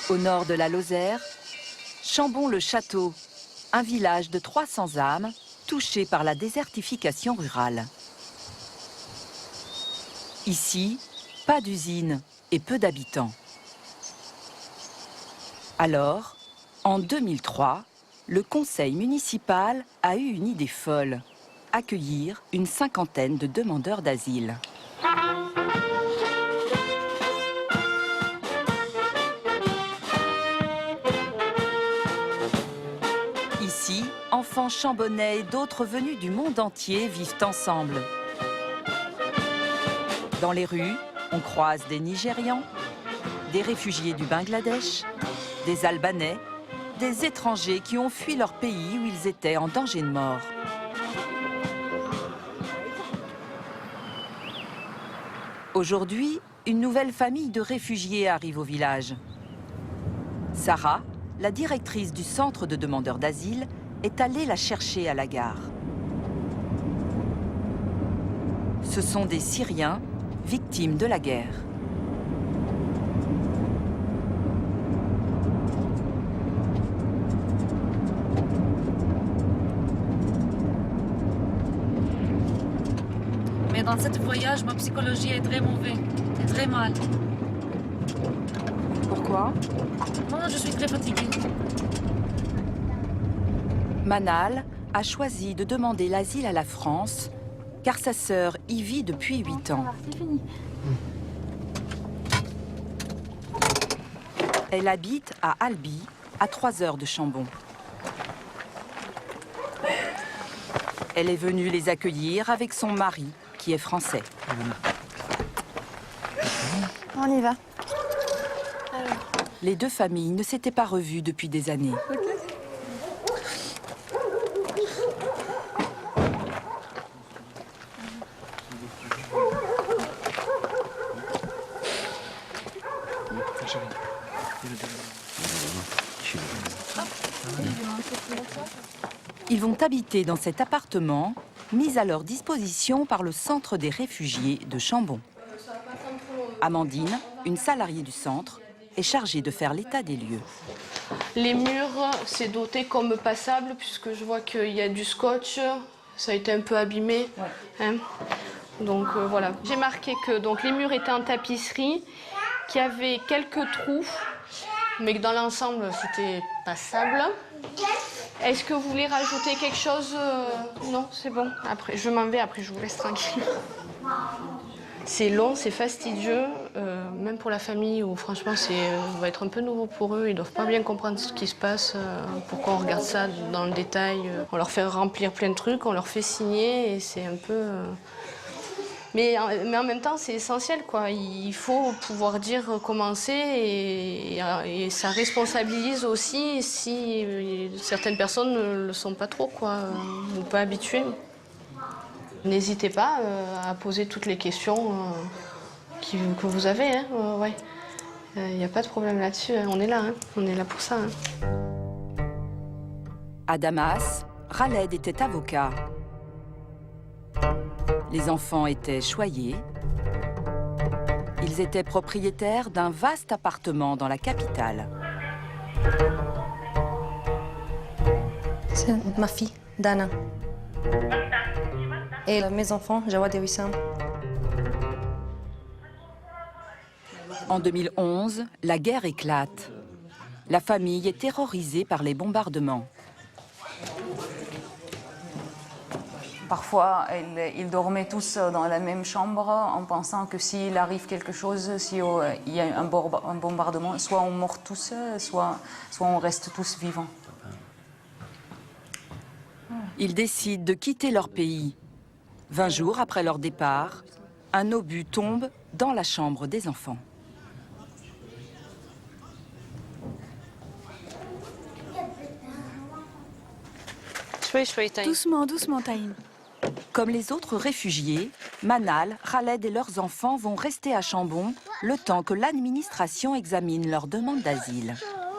Au nord de la Lozère, Chambon-le-Château, un village de 300 âmes touché par la désertification rurale. Ici, pas d'usine et peu d'habitants. Alors, en 2003, le conseil municipal a eu une idée folle, accueillir une cinquantaine de demandeurs d'asile. Ici, enfants chambonnais et d'autres venus du monde entier vivent ensemble. Dans les rues, on croise des Nigérians, des réfugiés du Bangladesh, des Albanais, des étrangers qui ont fui leur pays où ils étaient en danger de mort. Aujourd'hui, une nouvelle famille de réfugiés arrive au village. Sarah, la directrice du centre de demandeurs d'asile, est allée la chercher à la gare. Ce sont des Syriens victimes de la guerre. Mais dans ce voyage, ma psychologie est très mauvaise, très mal. Pourquoi? Moi, je suis très fatiguée. Manal a choisi de demander l'asile à la France car sa sœur y vit depuis 8 ans. Elle habite à Albi, à 3 heures de Chambon. Elle est venue les accueillir avec son mari, qui est français. On y va. Les deux familles ne s'étaient pas revues depuis des années. Ils vont habiter dans cet appartement mis à leur disposition par le centre des réfugiés de Chambon. Amandine, une salariée du centre, est chargée de faire l'état des lieux. Les murs, c'est doté comme passable puisque je vois qu'il y a du scotch, ça a été un peu abîmé. Hein. Donc voilà. J'ai marqué que donc, les murs étaient en tapisserie, qu'il y avait quelques trous, mais que dans l'ensemble c'était passable. Est-ce que vous voulez rajouter quelque chose? Non, c'est bon. Après, je m'en vais, après je vous laisse tranquille. C'est long, c'est fastidieux, même pour la famille où franchement ça va être un peu nouveau pour eux. Ils ne doivent pas bien comprendre ce qui se passe, pourquoi on regarde ça dans le détail. On leur fait remplir plein de trucs, on leur fait signer et c'est un peu... Mais en même temps, c'est essentiel, quoi. Il faut pouvoir dire comment c'est et ça responsabilise aussi si certaines personnes ne le sont pas trop, quoi, ou pas habituées. N'hésitez pas à poser toutes les questions que vous avez. Hein, ouais. Il n'y a pas de problème là-dessus, hein. On est là, hein. On est là pour ça. Hein. À Damas, Khaled était avocat. Les enfants étaient choyés. Ils étaient propriétaires d'un vaste appartement dans la capitale. C'est ma fille, Dana. Et mes enfants, Jawad et Wissam. En 2011, la guerre éclate. La famille est terrorisée par les bombardements. Parfois, ils dormaient tous dans la même chambre en pensant que s'il arrive quelque chose, s'il y a un bombardement, soit on meurt tous, soit on reste tous vivants. Ils décident de quitter leur pays. 20 jours après leur départ, un obus tombe dans la chambre des enfants. Doucement, doucement, Taïm. Comme les autres réfugiés, Manal, Khaled et leurs enfants vont rester à Chambon le temps que l'administration examine leur demande d'asile.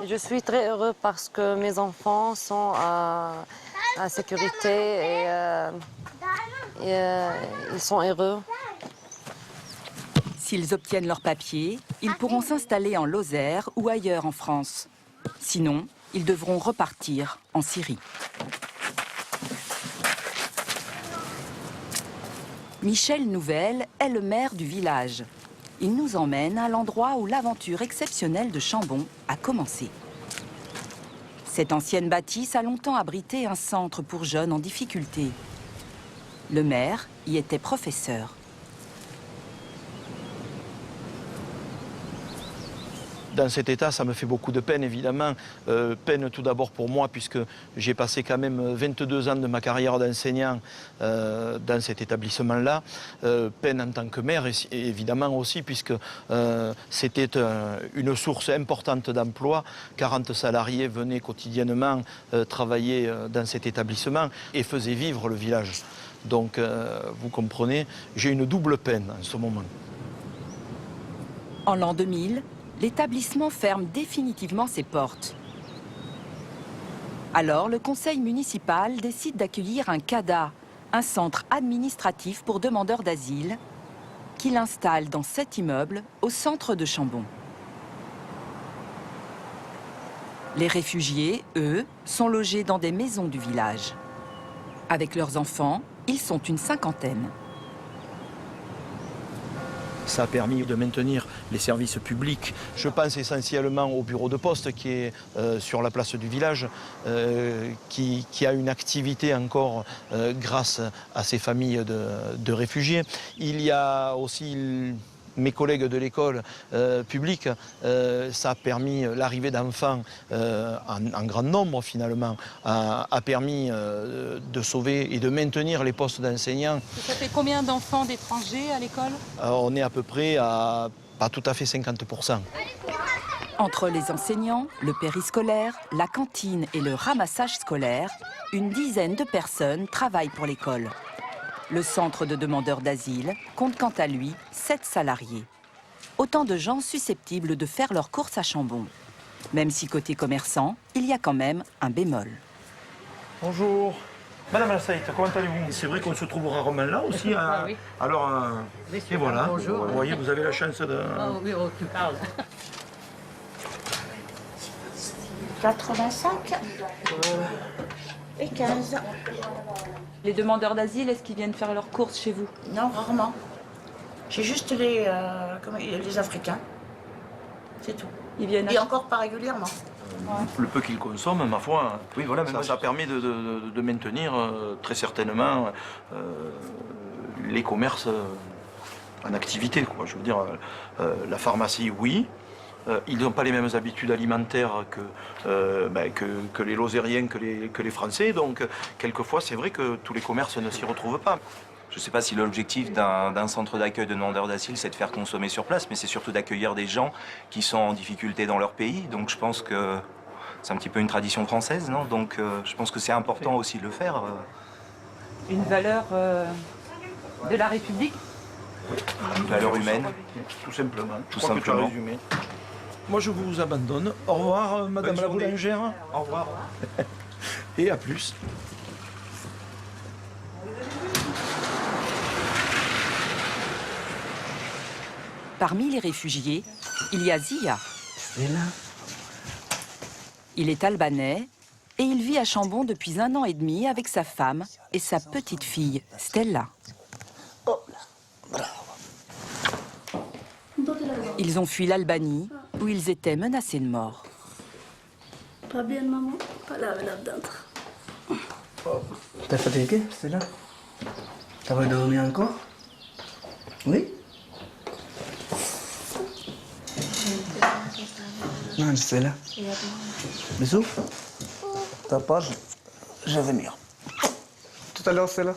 Je suis très heureux parce que mes enfants sont en sécurité et ils sont heureux. s'ils obtiennent leurs papiers, ils pourront s'installer en Lozère ou ailleurs en France. Sinon, ils devront repartir en Syrie. Michel Nouvel est le maire du village. Il nous emmène à l'endroit où l'aventure exceptionnelle de Chambon a commencé. Cette ancienne bâtisse a longtemps abrité un centre pour jeunes en difficulté. Le maire y était professeur. Dans cet état, ça me fait beaucoup de peine, évidemment. Peine tout d'abord pour moi, puisque j'ai passé quand même 22 ans de ma carrière d'enseignant dans cet établissement-là. Peine en tant que maire, et évidemment aussi, puisque c'était une source importante d'emploi. 40 salariés venaient quotidiennement travailler dans cet établissement et faisaient vivre le village. Donc, vous comprenez, j'ai une double peine en ce moment. En l'an 2000, l'établissement ferme définitivement ses portes. Alors, le conseil municipal décide d'accueillir un CADA, un centre administratif pour demandeurs d'asile, qu'il installe dans cet immeuble au centre de Chambon. Les réfugiés, eux, sont logés dans des maisons du village. Avec leurs enfants, ils sont une cinquantaine. Ça a permis de maintenir les services publics. Je pense essentiellement au bureau de poste qui est sur la place du village, qui a une activité encore grâce à ces familles de réfugiés. Il y a aussi mes collègues de l'école publique. Ça a permis l'arrivée d'enfants en grand nombre finalement, a permis de sauver et de maintenir les postes d'enseignants. Ça fait combien d'enfants d'étrangers à l'école? On est à peu près à pas tout à fait 50%. Entre les enseignants, le périscolaire, la cantine et le ramassage scolaire, une dizaine de personnes travaillent pour l'école. Le centre de demandeurs d'asile compte quant à lui 7 salariés. Autant de gens susceptibles de faire leurs courses à Chambon. Même si côté commerçant, il y a quand même un bémol. Bonjour. Madame Al-Saïd, comment allez-vous? C'est vrai qu'on se trouve rarement là aussi. Ah oui. Alors, et voilà. Bonjour. Vous voyez, vous avez la chance de... Oh, oui, oh, tu parles. 85 et 15. Les demandeurs d'asile, est-ce qu'ils viennent faire leurs courses chez vous? Non, rarement. J'ai juste les Africains. C'est tout. Ils viennent Et encore pas régulièrement. Le peu qu'ils consomment, ma foi, Oui, voilà, mais ça permet de maintenir très certainement les commerces en activité, quoi. Je veux dire, la pharmacie, oui. Ils n'ont pas les mêmes habitudes alimentaires que les Lozériens, que les Français. Donc, quelquefois, c'est vrai que tous les commerces ne s'y retrouvent pas. Je ne sais pas si l'objectif d'un centre d'accueil de demandeurs d'asile, c'est de faire consommer sur place, mais c'est surtout d'accueillir des gens qui sont en difficulté dans leur pays. Donc je pense que c'est un petit peu une tradition française, non? Donc je pense que c'est important aussi de le faire. Une valeur de la République? Une valeur humaine. Tout simplement. Tout Je crois que tu as simplement. résumé. Moi, je vous abandonne. Au revoir, Madame la boulangère. Au revoir. Et à plus. Parmi les réfugiés, il y a Zia. Il est albanais et il vit à Chambon depuis 1 an et demi avec sa femme et sa petite fille, Stella. Ils ont fui l'Albanie où ils étaient menacés de mort. Pas bien, maman. Pas là-dedans. T'es fatiguée, Stella? T'as envie de dormir encore? Oui? Non, Stella. Bisous. T'as pas, je vais venir. Tout à l'heure, Stella.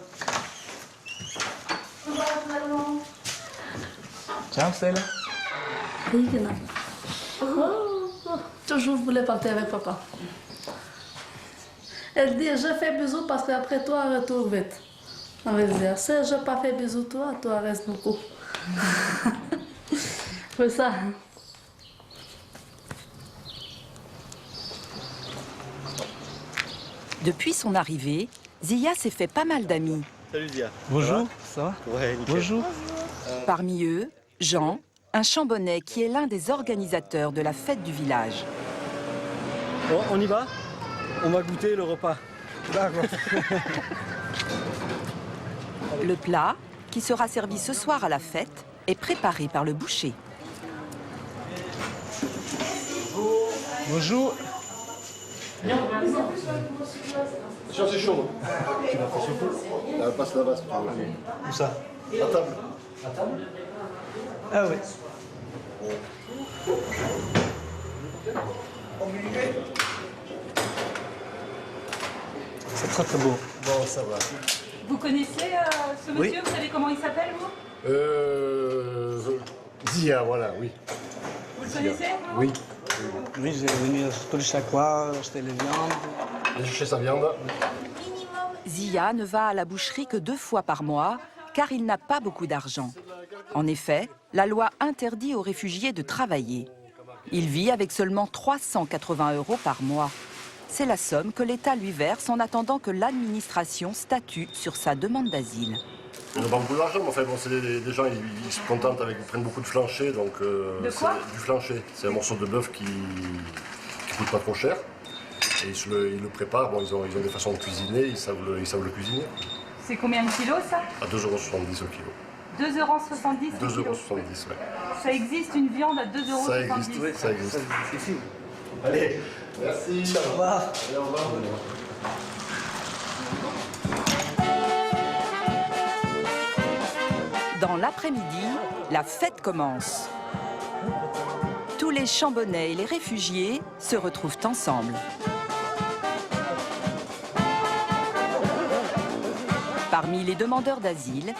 Ciao, Stella. Oui, toujours voulais partir avec papa. Elle dit, je fais bisous parce qu'après toi, retourne vite. On va dire, si je n'ai pas fait bisous toi reste beaucoup. C'est ça. Depuis son arrivée, Zia s'est fait pas mal d'amis. Salut Zia. Bonjour, ça va? Ouais, nickel. Bonjour. Parmi eux, Jean, un Chambonnais qui est l'un des organisateurs de la fête du village. Bon, on y va? On va goûter le repas. D'accord. Le plat, qui sera servi ce soir à la fête, est préparé par le boucher. Bonjour. Tiens, c'est chaud. Tu vas faire chaud? Passe là-bas si tu veux. Où ça? À table. À table? Ah oui. C'est très très beau. Bon, ça va. Vous connaissez ce monsieur? Oui. Vous savez comment il s'appelle, vous? Zia, voilà, oui. Vous le connaissez? Oui. Oui, j'ai venu chaque fois acheter les viandes. J'ai cherché sa viande. Zia ne va à la boucherie que 2 fois par mois, car il n'a pas beaucoup d'argent. En effet, la loi interdit aux réfugiés de travailler. Il vit avec seulement 380 € par mois. C'est la somme que l'État lui verse en attendant que l'administration statue sur sa demande d'asile. Ils n'ont pas beaucoup d'argent, mais enfin, bon, c'est des gens, ils se contentent avec, ils prennent beaucoup de flancher, donc... De quoi? Du flancher. C'est un morceau de bœuf qui coûte pas trop cher. Et ils le préparent, bon, ils ont des façons de cuisiner, ils savent le cuisiner. C'est combien de kilos, ça? À 2,70 € au kilo. 2,70 € 2,70 €, ouais. Ça existe une viande à 2,70 €? Ça existe, oui, ça existe. Allez, merci. Au revoir. Allez, au revoir. Dans l'après-midi, la fête commence. Tous les Chambonnais et les réfugiés se retrouvent ensemble. Parmi les demandeurs d'asile,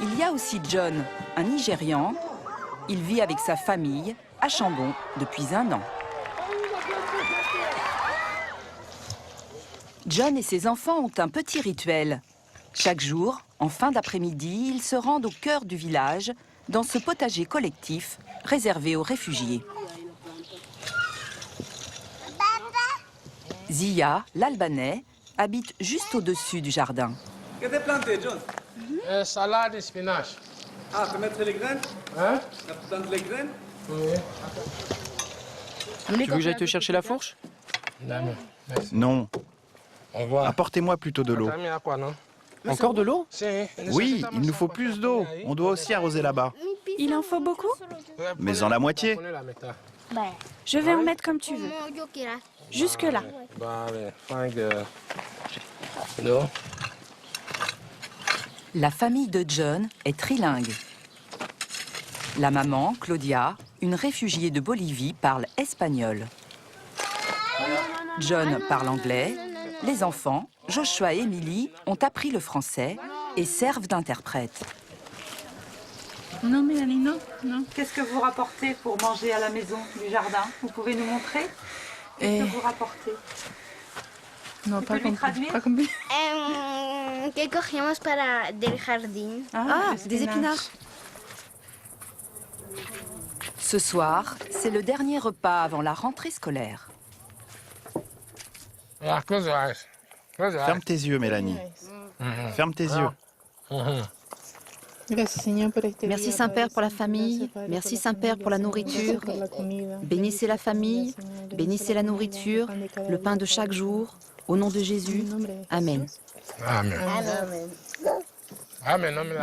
il y a aussi John, un Nigérian. Il vit avec sa famille à Chambon depuis 1 an. John et ses enfants ont un petit rituel. Chaque jour, en fin d'après-midi, ils se rendent au cœur du village, dans ce potager collectif réservé aux réfugiés. Zia, l'Albanais, habite juste au-dessus du jardin. Qu'est-ce que tu as planté, John? Salade et spinach. Ah, tu mettre les graines? Hein? Tu plantes les graines? Oui. Tu veux que j'aille te chercher la fourche? Non. Merci. Non. Au revoir. Apportez-moi plutôt de l'eau. Encore de l'eau? Oui, il nous faut plus d'eau. On doit aussi arroser là-bas. Il en faut beaucoup? Mais en la moitié. Je vais en mettre comme tu veux. Jusque-là. La famille de John est trilingue. La maman, Claudia, une réfugiée de Bolivie, parle espagnol. John parle anglais. Les enfants, Joshua et Emily, ont appris le français et servent d'interprètes. Non, Mélanie, non. Qu'est-ce que vous rapportez pour manger à la maison du jardin? Vous pouvez nous montrer? Qu'est-ce que vous rapportez? Non, pas compris. Pas compris. ¿Qué cogíamos para del jardín? Ah, des épinards. Ce soir, c'est le dernier repas avant la rentrée scolaire. Ferme tes yeux, Mélanie. Ferme tes yeux. Merci Saint-Père pour la famille, merci Saint-Père pour la nourriture. Bénissez la famille, bénissez la nourriture, le pain de chaque jour. Au nom de Jésus, Amen.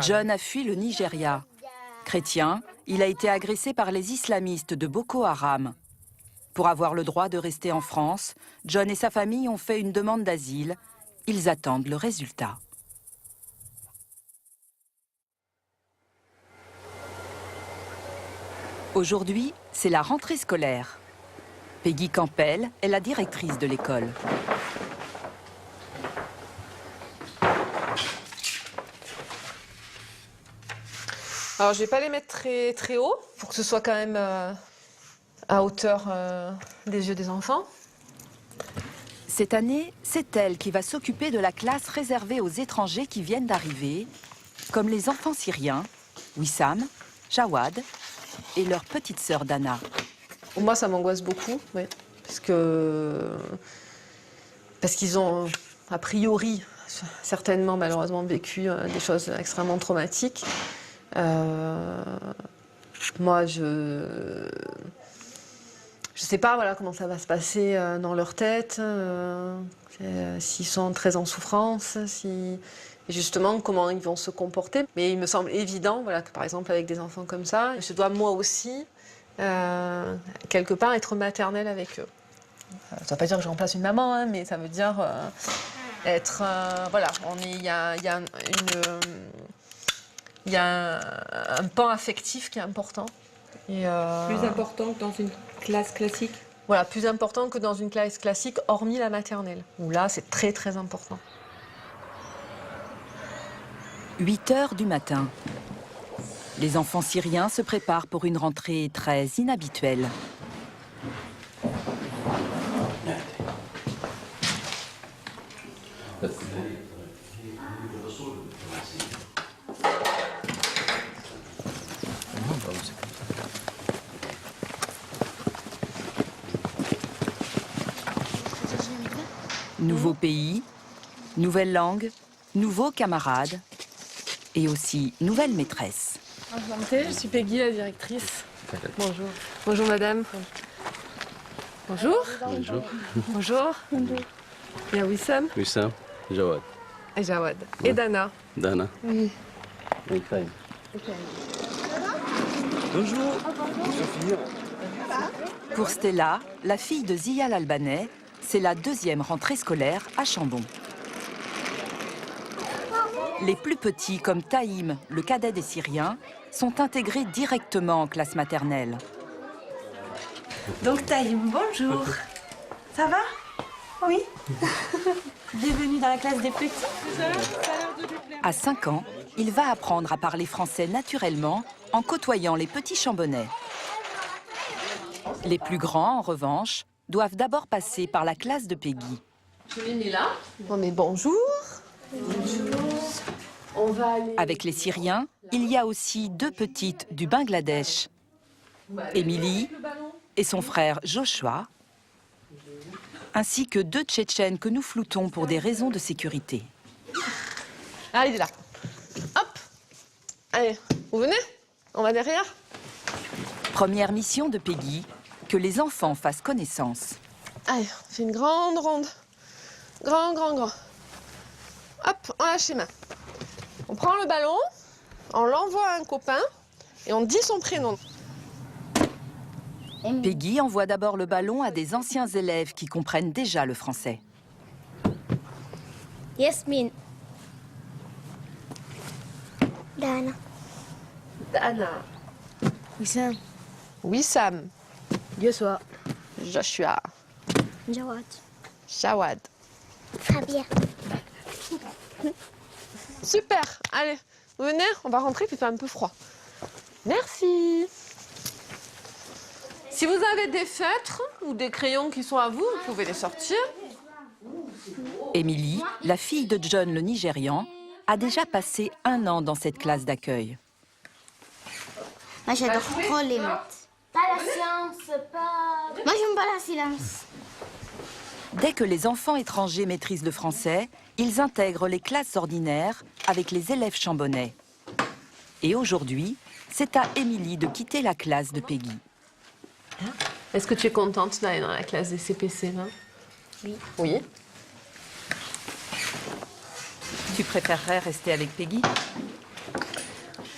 John a fui le Nigeria. Chrétien, il a été agressé par les islamistes de Boko Haram. Pour avoir le droit de rester en France, John et sa famille ont fait une demande d'asile. Ils attendent le résultat. Aujourd'hui, c'est la rentrée scolaire. Peggy Campbell est la directrice de l'école. Alors, je vais pas les mettre très haut pour que ce soit quand même à hauteur des yeux des enfants. Cette année, c'est elle qui va s'occuper de la classe réservée aux étrangers qui viennent d'arriver, comme les enfants syriens, Wissam, Jawad et leur petite sœur Dana. Moi, ça m'angoisse beaucoup, oui, parce qu'ils ont, a priori, certainement, malheureusement, vécu des choses extrêmement traumatiques. Moi, je sais pas voilà, comment ça va se passer dans leur tête, s'ils sont très en souffrance, et justement comment ils vont se comporter. Mais il me semble évident voilà, que par exemple avec des enfants comme ça, je dois moi aussi, quelque part, être maternelle avec eux. Ça ne veut pas dire que je remplace une maman, hein, mais ça veut dire être... voilà, il y a un pan affectif qui est important. Et, plus important que dans une classe classique? Voilà, plus important que dans une classe classique, hormis la maternelle, où là, c'est très, très important. 8 heures du matin. Les enfants syriens se préparent pour une rentrée très inhabituelle. Nouveau pays, nouvelle langue, nouveaux camarades et aussi nouvelle maîtresse. Enchantée, je suis Peggy, la directrice. Bonjour. Bonjour madame. Bonjour. Bonjour. Bonjour. Il y a Wissam. Wissam, Jawad. Et Jawad. Et Dana. Dana. Oui. Bonjour. Pour Stella, la fille de Zia l'Albanais, c'est la 2e rentrée scolaire à Chambon. Les plus petits, comme Taïm, le cadet des Syriens, sont intégrés directement en classe maternelle. Donc Taïm, bonjour. Ça va? Oui. Bienvenue dans la classe des petits. À 5 ans, il va apprendre à parler français naturellement en côtoyant les petits chambonnais. Les plus grands, en revanche, doivent d'abord passer par la classe de Peggy. Je l'ai mis là. Bon, mais bonjour. Bonjour. On va aller... Avec les Syriens, il y a aussi 2 petites du Bangladesh. Émilie et son frère Joshua, ainsi que 2 Tchétchènes que nous floutons pour des raisons de sécurité. Ah, il est là. Hop. Allez, vous venez? On va derrière. Première mission de Peggy, que les enfants fassent connaissance. Allez, on fait une grande ronde. Grand. Hop, on lâche les mains. On prend le ballon, on l'envoie à un copain et on dit son prénom. Peggy envoie d'abord le ballon à des anciens élèves qui comprennent déjà le français. Yasmine. Dana. Dana. Wissam. Wissam. Joshua. Joshua. Jawad. Jawad. Fabien. Super. Allez, vous venez, on va rentrer puis il fait un peu froid. Merci. Si vous avez des feutres ou des crayons qui sont à vous, vous pouvez les sortir. Émilie, la fille de John le Nigérian, a déjà passé 1 an dans cette classe d'accueil. Moi, j'adore trop les maths. Pas la science, pas... Moi, j'aime pas la science. Dès que les enfants étrangers maîtrisent le français, ils intègrent les classes ordinaires avec les élèves chambonnais. Et aujourd'hui, c'est à Émilie de quitter la classe de Peggy. Est-ce que tu es contente d'aller dans la classe des CPC, là? Oui. Oui. Tu préférerais rester avec Peggy?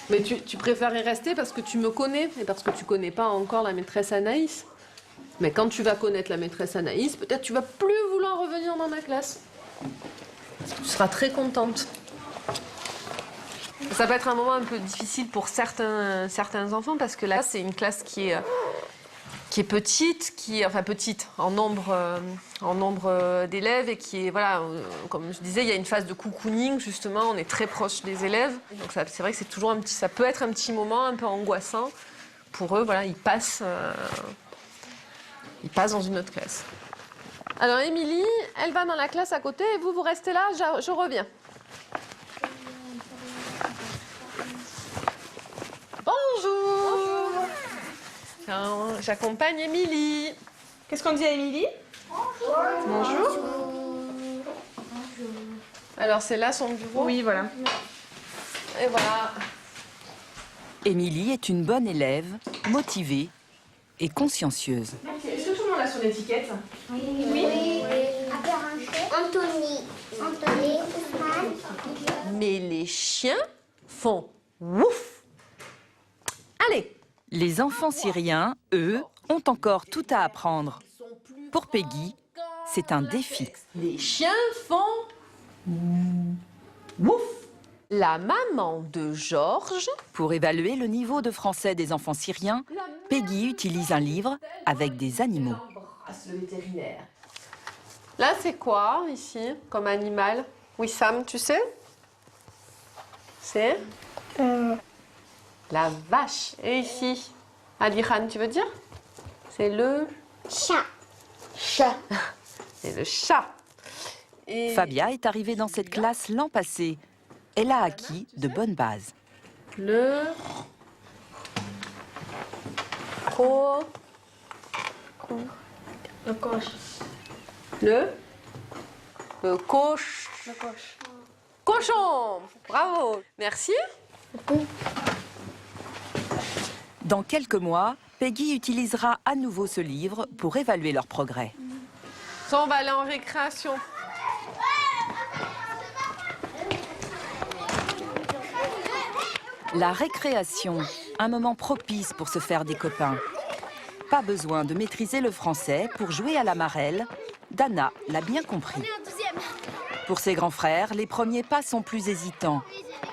Mais tu préférais rester parce que tu me connais et parce que tu connais pas encore la maîtresse Anaïs. Mais quand tu vas connaître la maîtresse Anaïs, peut-être tu vas plus vouloir revenir dans ma classe. Tu seras très contente. Ça peut être un moment un peu difficile pour certains enfants parce que là, c'est une classe qui est petite, enfin petite en nombre d'élèves et qui est, voilà, comme je disais, il y a une phase de cocooning justement, on est très proche des élèves. Donc c'est vrai que c'est toujours ça peut être un petit moment un peu angoissant pour eux, voilà, ils passent dans une autre classe. Alors Émilie, elle va dans la classe à côté et vous restez là, je reviens. Bonjour. J'accompagne Émilie. Qu'est-ce qu'on dit à Émilie? Bonjour. Alors c'est là son bureau? Oui, voilà. Et voilà. Émilie est une bonne élève, motivée et consciencieuse. Est-ce que tout le monde a son étiquette? Oui. Anthony. Anthony. Mais les chiens font wouf. Allez. Les enfants syriens, eux, ont encore tout à apprendre. Pour Peggy, c'est un défi. Les chiens font wouf. La maman de Georges. Pour évaluer le niveau de français des enfants syriens, Peggy utilise un livre avec des animaux. Le vétérinaire. Là, c'est quoi, ici, comme animal? Wissam, tu sais? C'est la vache. Et ici, Alihan, tu veux dire? C'est le chat. Chat. C'est le chat. Et... Fabia est arrivée dans cette classe l'an passé. Elle a acquis de bonnes bases. Le coche. Le coche. Cochon. Bravo. Merci. Dans quelques mois, Peggy utilisera à nouveau ce livre pour évaluer leur progrès. Ça, on va aller en récréation. La récréation, un moment propice pour se faire des copains. Pas besoin de maîtriser le français pour jouer à la marelle. Dana l'a bien compris. Pour ses grands frères, les premiers pas sont plus hésitants.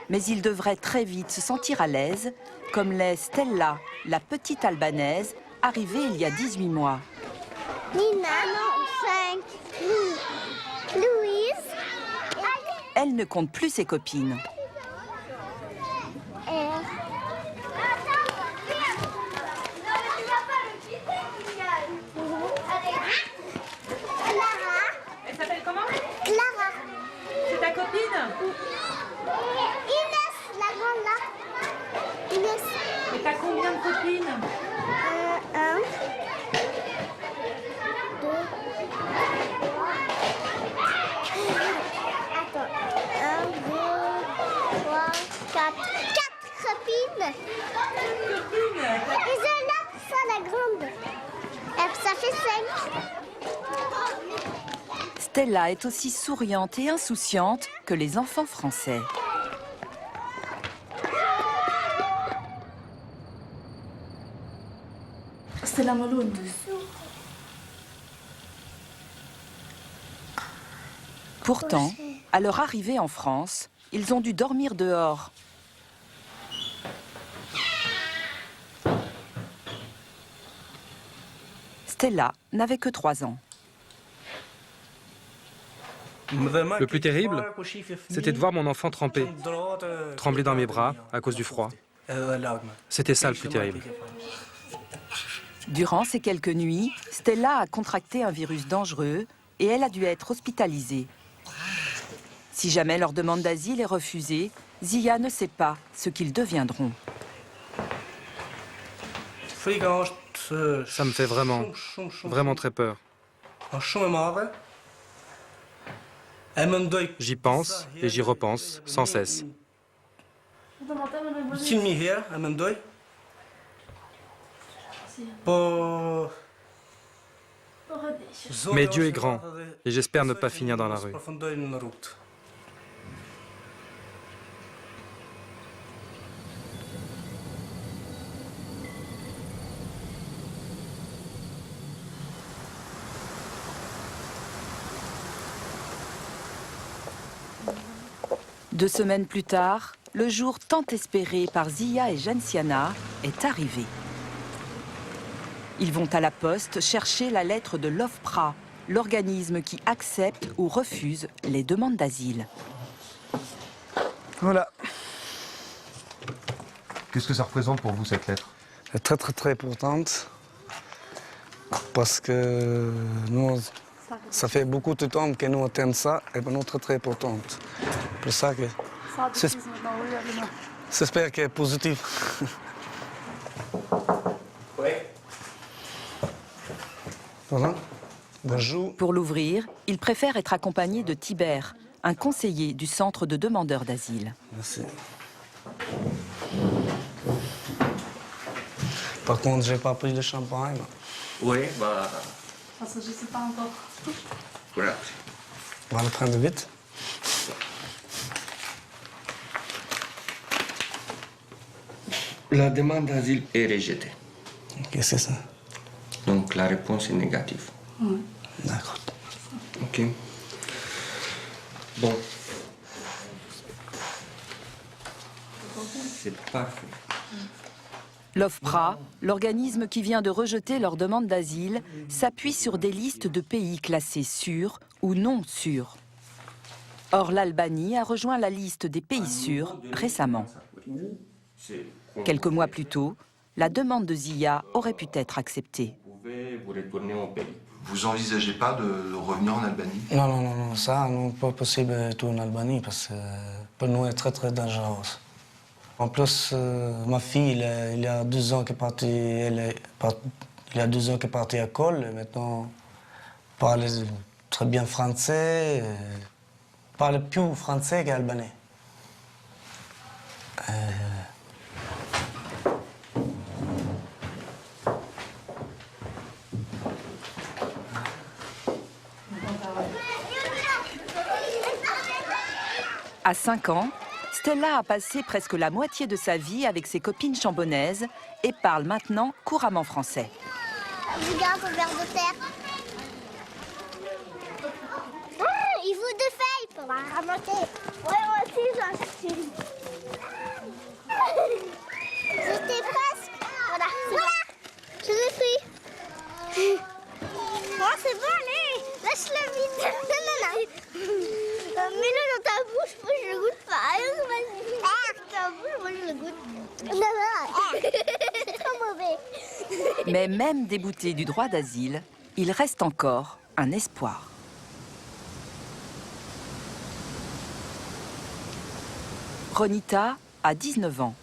Mais ils devraient très vite se sentir à l'aise, comme l'est Stella, la petite albanaise, arrivée il y a 18 mois. Nina, 5, Louise. Elle ne compte plus ses copines. Elle s'appelle comment? Clara. C'est ta copine? Inès, la grande là. Inès. Et t'as combien de copines? 1, 2. Attends. 1, 2, 3, 4. 4 copines. Et celle-là, ça la grande. Ça fait 5. Stella est aussi souriante et insouciante que les enfants français. Stella Maloud. Pourtant, à leur arrivée en France, ils ont dû dormir dehors. Stella n'avait que 3 ans. Le plus terrible, c'était de voir mon enfant tremper, trembler dans mes bras à cause du froid. C'était ça le plus terrible. Durant ces quelques nuits, Stella a contracté un virus dangereux et elle a dû être hospitalisée. Si jamais leur demande d'asile est refusée, Zia ne sait pas ce qu'ils deviendront. Ça me fait vraiment très peur. J'y pense et j'y repense sans cesse. Mais Dieu est grand et j'espère ne pas finir dans la rue. Deux semaines plus tard, le jour tant espéré par Zia et Jansiana est arrivé. Ils vont à la poste chercher la lettre de l'OFPRA, l'organisme qui accepte ou refuse les demandes d'asile. Voilà. Qu'est-ce que ça représente pour vous, cette lettre? Très, très, très importante. Parce que nous, ça fait beaucoup de temps que nous attendons ça, et c'est très, très importante. C'est pour ça que j'espère qu'elle est positive. Voilà. Bonjour. Pour l'ouvrir, il préfère être accompagné de Tibère, un conseiller du centre de demandeurs d'asile. Merci. Par contre, j'ai pas pris de champagne. Oui, bah... Parce que je sais pas encore. Voilà. On va le prendre vite. La demande d'asile est rejetée. Qu'est-ce que c'est ça? Donc la réponse est négative. Ouais. D'accord. Ok. Bon. C'est parfait. L'OFPRA, l'organisme qui vient de rejeter leur demande d'asile, s'appuie sur des listes de pays classés sûrs ou non sûrs. Or, l'Albanie a rejoint la liste des pays sûrs récemment. Quelques mois plus tôt, la demande de Zia aurait pu être acceptée. Vous retournez au pays. Vous envisagez pas de revenir en Albanie? Non, non, non, non, ça, non, pas possible de tout en Albanie parce que pour nous, c'est très, très dangereux. En plus, ma fille, il y a 2 ans qu'elle est partie, il y a 2 ans qu'elle est partie à l'école, et maintenant, elle parle très bien français, elle parle plus français qu'albanais. À 5 ans, Stella a passé presque la moitié de sa vie avec ses copines chambonnaises et parle maintenant couramment français. Regarde le ver de terre. Il faut 2 feuilles pour la remonter. Ouais, moi aussi, j'en cherche une. J'étais presque. Voilà, je l'ai pris. Oh, c'est bon, allez, lâche-le vite. Non, non, non. Mets-le dans ta bouche, moi je le goûte pas. Dans ta bouche, moi je le goûte. Non, non, c'est trop mauvais. Mais même débouté du droit d'asile, il reste encore un espoir. Ronita a 19 ans.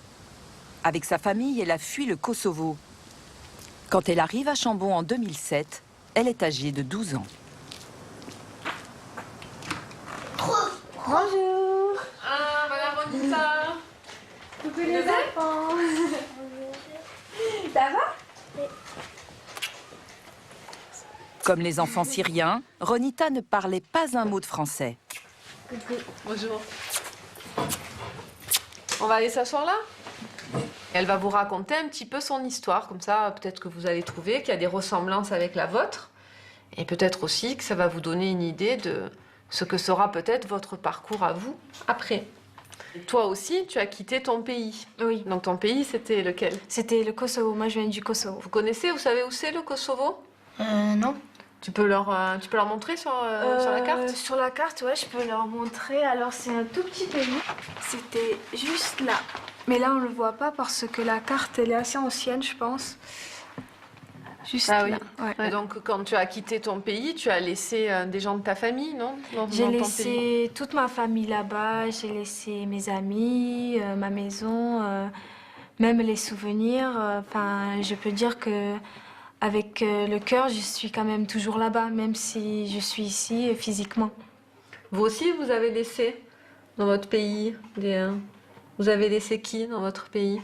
Avec sa famille, elle a fui le Kosovo. Quand elle arrive à Chambon en 2007, elle est âgée de 12 ans. Bonjour. Ah, voilà Ronita. Coucou les enfants. Ça va? Comme les enfants syriens, Ronita ne parlait pas un mot de français. Coucou. Bonjour. On va aller s'asseoir là? Elle va vous raconter un petit peu son histoire, comme ça peut-être que vous allez trouver qu'il y a des ressemblances avec la vôtre, et peut-être aussi que ça va vous donner une idée de ce que sera peut-être votre parcours à vous après. Et toi aussi, tu as quitté ton pays. Oui. Donc ton pays, c'était lequel? C'était le Kosovo, moi je viens du Kosovo. Vous connaissez, vous savez où c'est le Kosovo? Non. Tu peux leur montrer sur la carte? Sur la carte, ouais, je peux leur montrer. Alors c'est un tout petit pays. C'était juste là. Mais là, on le voit pas parce que la carte, elle est assez ancienne, je pense. Juste ah là. Oui. Ouais. Et donc, quand tu as quitté ton pays, tu as laissé des gens de ta famille, non? J'ai dans ton laissé pays. toute ma famille là-bas. J'ai laissé mes amis, ma maison, même les souvenirs. Enfin, je peux dire que avec le cœur, je suis quand même toujours là-bas, même si je suis ici physiquement. Vous aussi, vous avez laissé dans votre pays Vous avez laissé qui dans votre pays?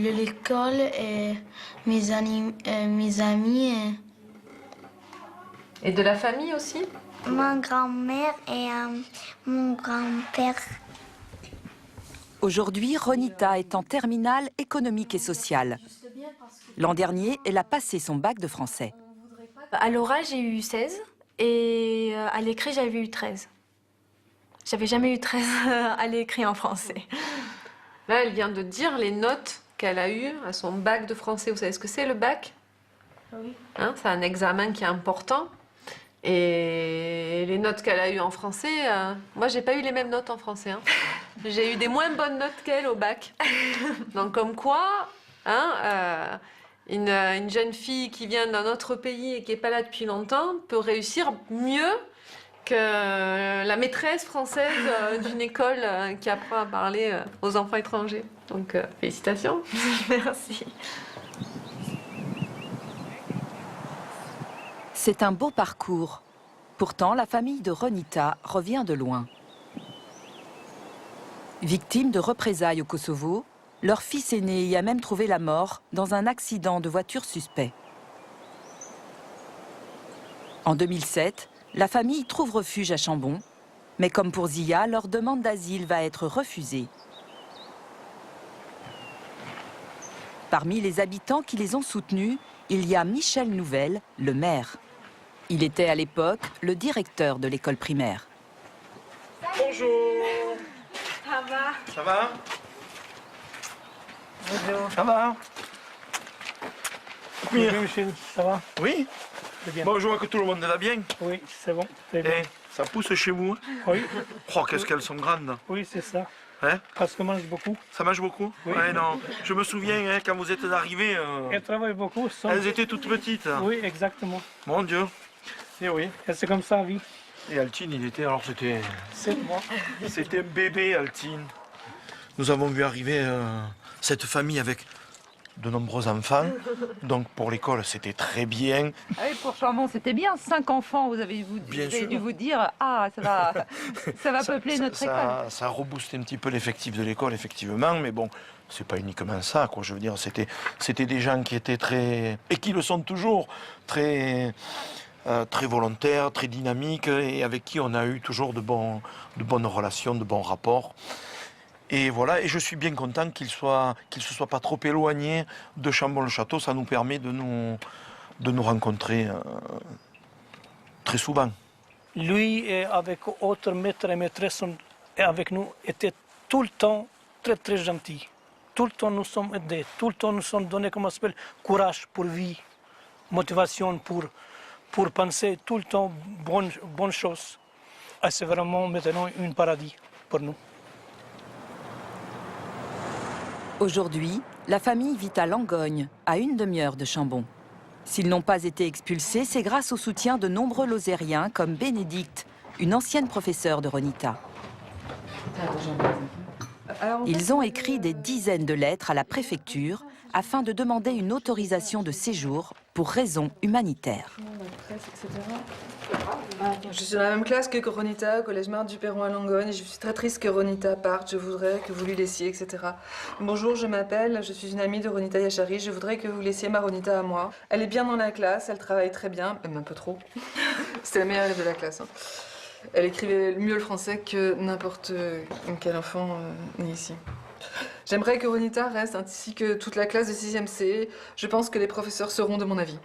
L'école et mes amis. Et de la famille aussi? Ma grand-mère et mon grand-père. Aujourd'hui, Ronita est en terminale économique et sociale. L'an dernier, elle a passé son bac de français. À l'oral, j'ai eu 16 et à l'écrit, j'avais eu 13. J'avais jamais eu 13 à l'écrit en français. Là, elle vient de dire les notes qu'elle a eues à son bac de français. Vous savez ce que c'est, le bac? Oui. Hein, c'est un examen qui est important. Et les notes qu'elle a eues en français, moi, j'ai pas eu les mêmes notes en français. Hein. J'ai eu des moins bonnes notes qu'elle au bac. Donc, comme quoi, hein, une jeune fille qui vient d'un autre pays et qui n'est pas là depuis longtemps peut réussir mieux que la maîtresse française d'une école qui apprend à parler aux enfants étrangers. Donc, félicitations. Merci. C'est un beau parcours. Pourtant, la famille de Ronita revient de loin. Victimes de représailles au Kosovo, leur fils aîné y a même trouvé la mort dans un accident de voiture suspect. En 2007, la famille trouve refuge à Chambon, mais comme pour Zia, leur demande d'asile va être refusée. Parmi les habitants qui les ont soutenus, il y a Michel Nouvel, le maire. Il était à l'époque le directeur de l'école primaire. Bonjour. Ça va? Ça va? Bonjour. Ça va? Bonjour Michel, ça va? Oui? Bon, je vois que tout le monde va bien. Oui, c'est bon. Eh, ça pousse chez vous? Oui. Oh, qu'est-ce qu'elles sont grandes. Oui, c'est ça. Hein? Parce qu'on mange beaucoup. Ça mange beaucoup? Oui. Ouais, non. Je me souviens, hein, quand vous êtes arrivés, Elles travaillent beaucoup. elles étaient toutes petites. Oui, exactement. Mon Dieu. Et oui, c'est comme ça, vie. Et Altine, il était, alors c'était... C'est moi. C'était un bébé, Altine. Nous avons vu arriver cette famille avec de nombreux enfants. Donc pour l'école, c'était très bien. Ah oui, pour Chambon, c'était bien. 5 enfants, vous avez dû vous dire, ah, ça va peupler notre école. Ça a reboosté un petit peu l'effectif de l'école, effectivement, mais bon, c'est pas uniquement ça, quoi. Je veux dire, c'était des gens qui étaient très, et qui le sont toujours, très volontaires, très dynamiques, et avec qui on a eu toujours de bonnes relations, de bons rapports. Et voilà, et je suis bien content qu'il se soit pas trop éloigné de Chambon-le-Château. Ça nous permet de nous rencontrer très souvent. Lui, et avec autres maîtres et maîtresses avec nous, était tout le temps très très gentil. Tout le temps nous sommes aidés, tout le temps nous sommes donnés, comment ça s'appelle, courage pour vie, motivation pour penser tout le temps bonnes choses. Et c'est vraiment maintenant un paradis pour nous. Aujourd'hui, la famille vit à Langogne, à une demi-heure de Chambon. S'ils n'ont pas été expulsés, c'est grâce au soutien de nombreux Lozériens comme Bénédicte, une ancienne professeure de Ronita. Ils ont écrit des dizaines de lettres à la préfecture afin de demander une autorisation de séjour pour raisons humanitaires. Je suis dans la même classe que Ronita, au collège Marthe du Perron à Langogne, et je suis très triste que Ronita parte. Je voudrais que vous lui laissiez, etc. Bonjour, je m'appelle, je suis une amie de Ronita Yachari, je voudrais que vous laissiez ma Ronita à moi. Elle est bien dans la classe, elle travaille très bien, même un peu trop. C'était la meilleure élève de la classe. Hein. Elle écrivait mieux le français que n'importe quel enfant né ici. J'aimerais que Ronita reste, ainsi que toute la classe de 6e C. Je pense que les professeurs seront de mon avis.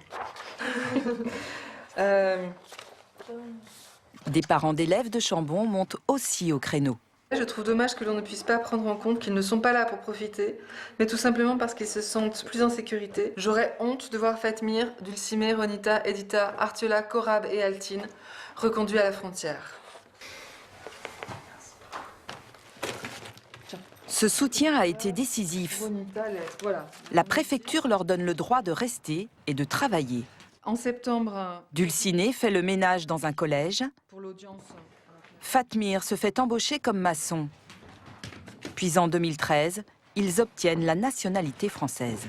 Des parents d'élèves de Chambon montent aussi au créneau. Je trouve dommage que l'on ne puisse pas prendre en compte qu'ils ne sont pas là pour profiter, mais tout simplement parce qu'ils se sentent plus en sécurité. J'aurais honte de voir Fatmir, Dulcimé, Ronita, Edita, Artiola, Korab et Altine reconduits à la frontière. Ce soutien a été décisif. La préfecture leur donne le droit de rester et de travailler. En septembre, Dulciné fait le ménage dans un collège. pour l'audience, Fatmir se fait embaucher comme maçon. Puis en 2013, ils obtiennent la nationalité française.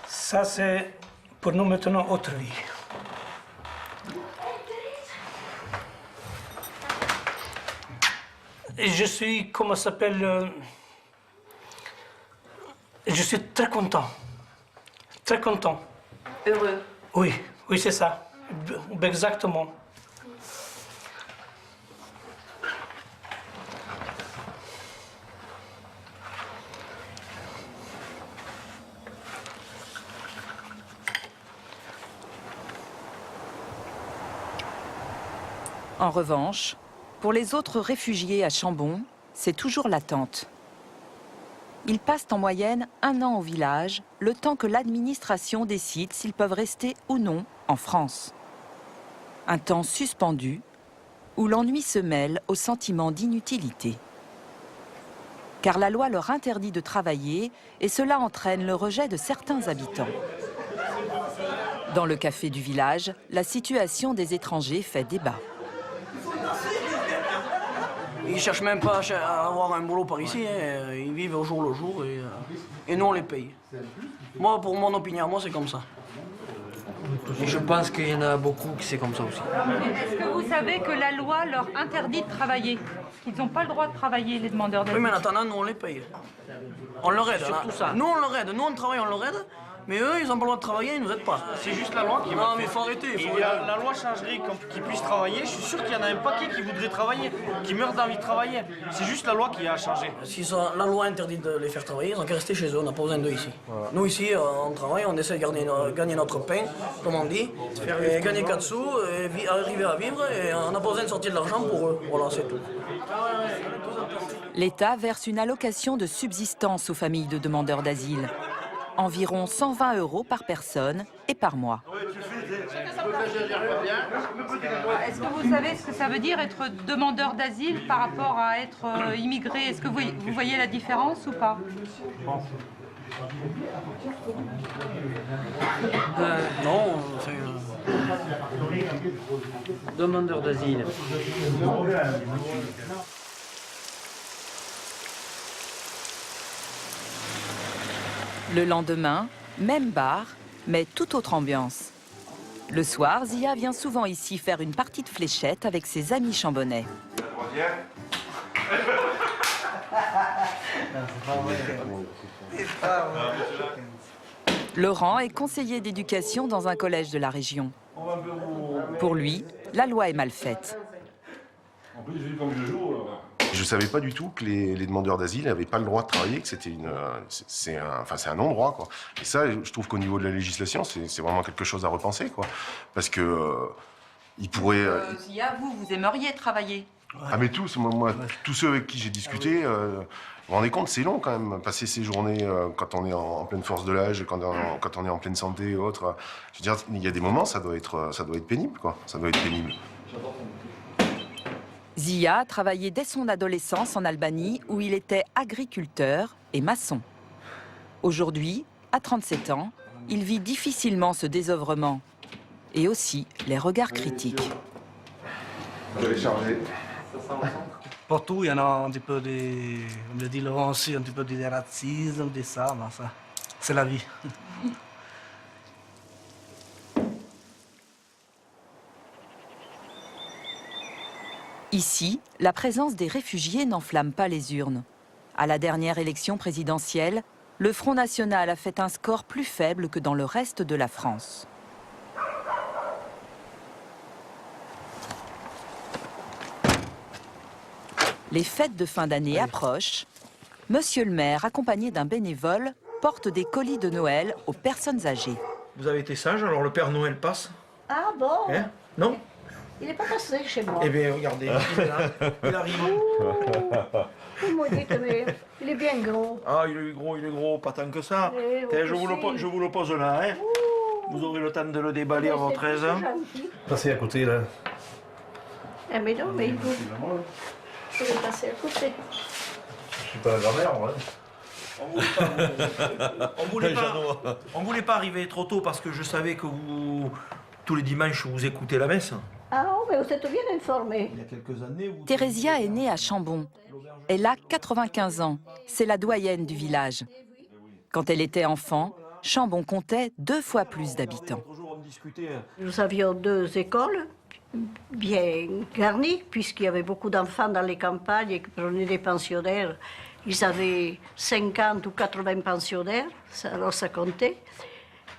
Ça, c'est pour nous maintenant autre vie. Et je suis, comment ça s'appelle, je suis très content. Très content. Heureux. Oui, oui, c'est ça. Exactement. En revanche, pour les autres réfugiés à Chambon, c'est toujours l'attente. Ils passent en moyenne 1 an au village, le temps que l'administration décide s'ils peuvent rester ou non en France. Un temps suspendu, où l'ennui se mêle au sentiment d'inutilité. Car la loi leur interdit de travailler et cela entraîne le rejet de certains habitants. Dans le café du village, la situation des étrangers fait débat. Ils ne cherchent même pas à avoir un boulot par ici, hein. Ils vivent au jour le jour et nous on les paye. Moi, pour mon opinion, moi c'est comme ça. Et je pense qu'il y en a beaucoup qui c'est comme ça aussi. Est-ce que vous savez que la loi leur interdit de travailler? Qu'ils n'ont pas le droit de travailler, les demandeurs d'asile? Oui, mais en attendant, nous on les paye. On leur aide. Surtout ça. Nous on leur aide, nous on travaille, on leur aide. Mais eux, ils n'ont pas le droit de travailler, ils ne nous aident pas. C'est juste la loi qui Non, mais il faut arrêter. La loi changerait qu'ils puissent travailler. Je suis sûr qu'il y en a un paquet qui voudraient travailler, qui meurent d'envie de travailler. C'est juste la loi qui a changé. Si la loi interdit de les faire travailler, ils ont qu'à rester chez eux, on n'a pas besoin d'eux ici. Voilà. Nous ici, on travaille, on essaie de gagner notre pain, comme on dit, et gagner 4 sous, et arriver à vivre, et on n'a pas besoin de sortir de l'argent pour eux. Voilà, c'est tout. L'État verse une allocation de subsistance aux familles de demandeurs d'asile. Environ 120 € par personne et par mois. Est-ce que vous savez ce que ça veut dire être demandeur d'asile par rapport à être immigré? Est-ce que vous voyez la différence ou pas? Non, Demandeur d'asile. Le lendemain, même bar, mais toute autre ambiance. Le soir, Zia vient souvent ici faire une partie de fléchette avec ses amis chambonnais. Laurent est conseiller d'éducation dans un collège de la région. Pour lui, la loi est mal faite. Je ne savais pas du tout que les demandeurs d'asile n'avaient pas le droit de travailler, que c'était c'est un non-droit, quoi. Et ça, je trouve qu'au niveau de la législation, c'est vraiment quelque chose à repenser, quoi. Parce que ils pourraient... Zia, vous aimeriez travailler? Ah mais tous, moi tous ceux avec qui j'ai discuté, vous vous rendez compte, c'est long quand même, passer ces journées quand on est en pleine force de l'âge, quand on est en pleine santé et autres. Je veux dire, il y a des moments, ça doit être pénible, quoi. Ça doit être pénible. Zia a travaillé dès son adolescence en Albanie où il était agriculteur et maçon. Aujourd'hui, à 37 ans, il vit difficilement ce désœuvrement et aussi les regards critiques. Vous allez charger. Partout, il y en a un petit peu des... On le dit Laurent aussi, un petit peu des racisme, des ça, mais ça, c'est la vie. Ici, la présence des réfugiés n'enflamme pas les urnes. À la dernière élection présidentielle, le Front National a fait un score plus faible que dans le reste de la France. Les fêtes de fin d'année approchent. Monsieur le maire, accompagné d'un bénévole, porte des colis de Noël aux personnes âgées. Vous avez été sage, alors le Père Noël passe? Ah bon? Hein? Non? Il n'est pas passé chez moi. Eh bien, regardez, il est là, il arrive. Vous me dites, mais il est bien gros. Ah, il est gros, pas tant que ça. Tiens, je vous le pose là, hein. Vous aurez le temps de le déballer à votre aise. Passez à côté, là. Ah mais non, mais il faut... Je vais passer à côté. Je suis pas la grand-mère, ouais. On voulait pas arriver trop tôt parce que je savais que tous les dimanches, vous écoutez la messe. Ah mais vous êtes bien informé. Il y a quelques années... Thérésia est née à Chambon. Elle a 95 ans. C'est la doyenne du village. Quand elle était enfant, Chambon comptait 2 fois plus d'habitants. Nous avions 2 écoles bien garnies, puisqu'il y avait beaucoup d'enfants dans les campagnes et qui prenaient des pensionnaires. Ils avaient 50 ou 80 pensionnaires, alors ça comptait.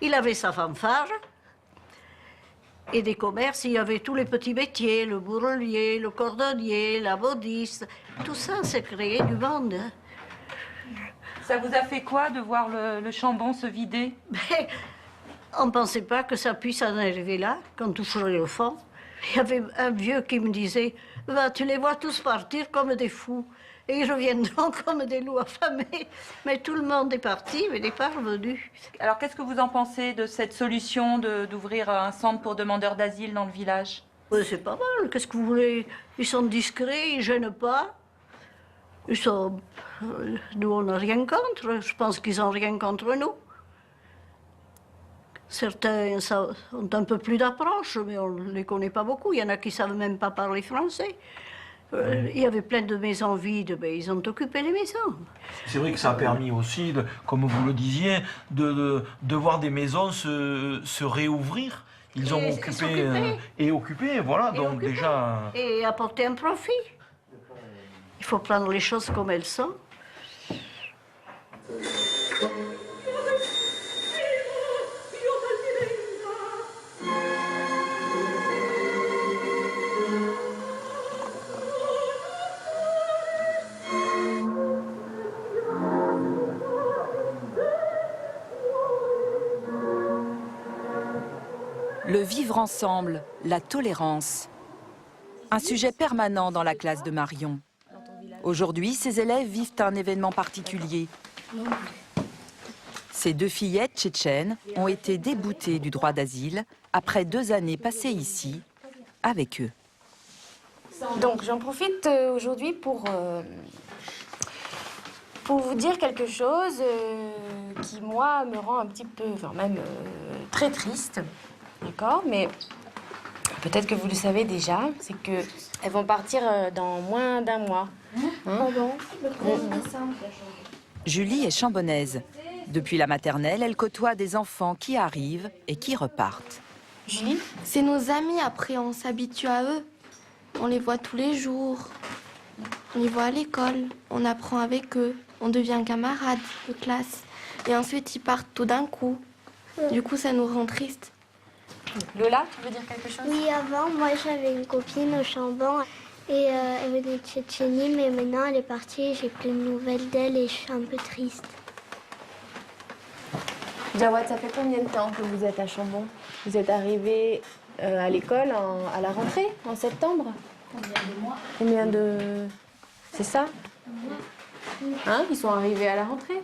Il avait sa fanfare. Et des commerces, il y avait tous les petits métiers, le bourrelier, le cordonnier, la modiste. Tout ça s'est créé du monde. Ça vous a fait quoi de voir le Chambon se vider? Mais on ne pensait pas que ça puisse en arriver là, quand on toucherait le fond. Il y avait un vieux qui me disait « Tu les vois tous partir comme des fous. Et ils reviendront comme des loups affamés. » Mais tout le monde est parti, mais n'est pas revenu. Alors qu'est-ce que vous en pensez de cette solution d'ouvrir un centre pour demandeurs d'asile dans le village? C'est pas mal, qu'est-ce que vous voulez? Ils sont discrets, ils ne gênent pas. Ils sont... Nous, on n'a rien contre. Je pense qu'ils n'ont rien contre nous. Certains ont un peu plus d'approche, mais on ne les connaît pas beaucoup. Il y en a qui ne savent même pas parler français. Il y avait plein de maisons vides, mais ils ont occupé les maisons. C'est vrai que ça a permis aussi, comme vous le disiez, de voir des maisons se réouvrir. Ils ont occupé, voilà, donc déjà... Et apporter un profit. Il faut prendre les choses comme elles sont. Le vivre ensemble, la tolérance. Un sujet permanent dans la classe de Marion. Aujourd'hui, ces élèves vivent un événement particulier. Ces 2 fillettes tchétchènes ont été déboutées du droit d'asile après 2 années passées ici avec eux. Donc j'en profite aujourd'hui pour vous dire quelque chose qui, moi, me rend un petit peu, enfin même très triste. D'accord, mais peut-être que vous le savez déjà, c'est qu'elles vont partir dans moins d'1 mois. Julie est chambonnaise. Depuis la maternelle, elle côtoie des enfants qui arrivent et qui repartent. Julie ? C'est nos amis, après on s'habitue à eux. On les voit tous les jours. On les voit à l'école. On apprend avec eux. On devient camarades de classe. Et ensuite, ils partent tout d'un coup. Du coup, ça nous rend tristes. Lola, tu veux dire quelque chose ? Oui, avant, moi j'avais une copine au Chambon et elle venait de Tchétchénie, mais maintenant elle est partie, j'ai plus de nouvelles d'elle et je suis un peu triste. Jawad, ça fait combien de temps que vous êtes à Chambon ? Vous êtes arrivé à l'école à la rentrée, en septembre ? Combien de mois ? Combien de... C'est ça ? Hein ? Ils sont arrivés à la rentrée ?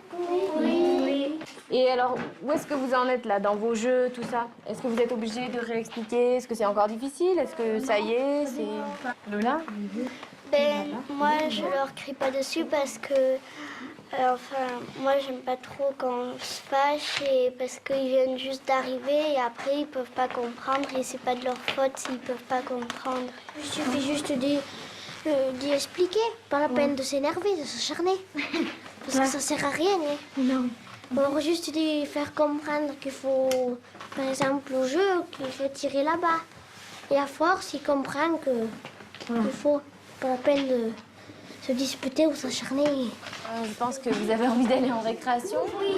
Oui. Et alors, où est-ce que vous en êtes là, dans vos jeux, tout ça ? Est-ce que vous êtes obligé de réexpliquer ? Est-ce que c'est encore difficile ? Est-ce que ça y est, c'est... Lola ? Moi, je leur crie pas dessus parce que... moi, j'aime pas trop quand on se fâche et parce qu'ils viennent juste d'arriver et après, ils peuvent pas comprendre et c'est pas de leur faute s'ils peuvent pas comprendre. Il suffit juste d'y expliquer, pas la peine de s'énerver, de s'acharner. Parce que ça sert à rien. Non. Alors juste de faire comprendre qu'il faut, par exemple au jeu, qu'il faut tirer là-bas. Et à force, ils comprennent qu'il faut, pas la peine de se disputer ou s'acharner. Je pense que vous avez envie d'aller en récréation. Oui.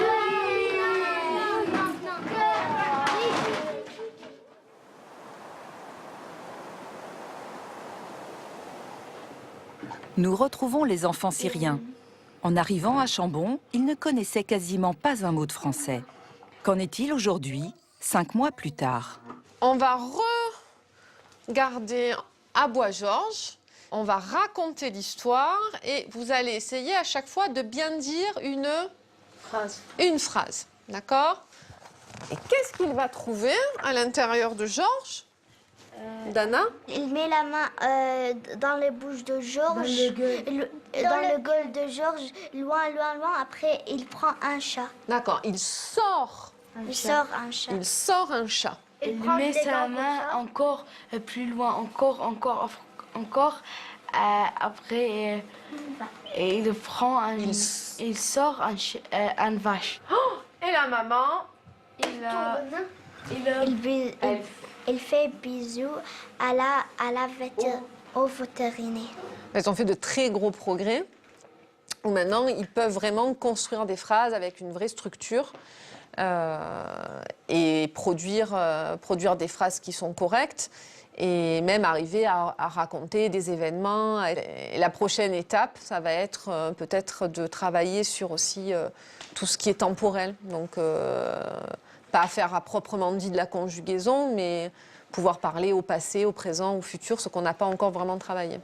Nous retrouvons les enfants syriens. En arrivant à Chambon, ils ne connaissaient quasiment pas un mot de français. Qu'en est-il aujourd'hui, 5 mois plus tard ? On va regarder à Bois-Georges, on va raconter l'histoire et vous allez essayer à chaque fois de bien dire une phrase, d'accord ? Et qu'est-ce qu'il va trouver à l'intérieur de Georges ? Dana ? Il met la main dans les bouches de Georges, dans le gueule de Georges, loin. Après, il prend un chat. D'accord, il sort un chat. Il sort un chat. Il met sa main encore plus loin, encore. Après, et il prend il sort un vache. Oh, et la maman, il fait bisous au vétérinaire. Elles ont fait de très gros progrès, où maintenant ils peuvent vraiment construire des phrases avec une vraie structure et produire des phrases qui sont correctes et même arriver à raconter des événements. Et la prochaine étape, ça va être peut-être de travailler sur aussi tout ce qui est temporel. Donc, pas faire à proprement dit de la conjugaison, mais pouvoir parler au passé, au présent, au futur, ce qu'on n'a pas encore vraiment travaillé.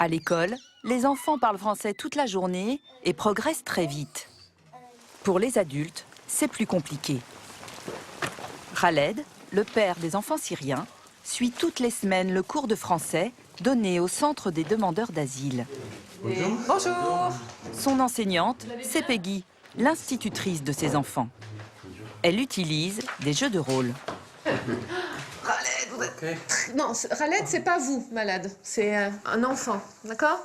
À l'école, les enfants parlent français toute la journée et progressent très vite. Pour les adultes, c'est plus compliqué. Khaled, le père des enfants syriens, suit toutes les semaines le cours de français donné au centre des demandeurs d'asile. Bonjour. Son enseignante, c'est Peggy, l'institutrice de ses enfants. Elle utilise des jeux de rôle. Khaled, Non, Khaled, c'est pas vous malade, c'est un enfant, d'accord?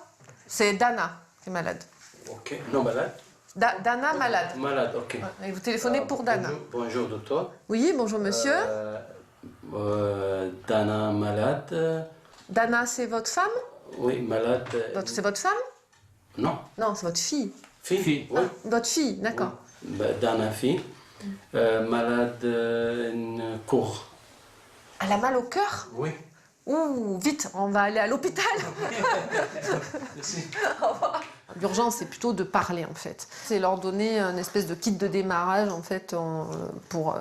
C'est Dana qui est malade. Ok, non malade. Dana malade. Malade, ok. Et vous téléphonez pour Dana. Bonjour, docteur. Oui, bonjour monsieur. Dana malade. Dana, c'est votre femme? Oui, malade. C'est votre femme? Non. Non, c'est votre fille. Fille, oui. Votre fille, d'accord. Dana fille. Malade, une cour. Elle a mal au cœur? Oui. Ouh, vite, on va aller à l'hôpital. Merci. Au revoir. L'urgence, c'est plutôt de parler, en fait. C'est leur donner une espèce de kit de démarrage, en fait, pour,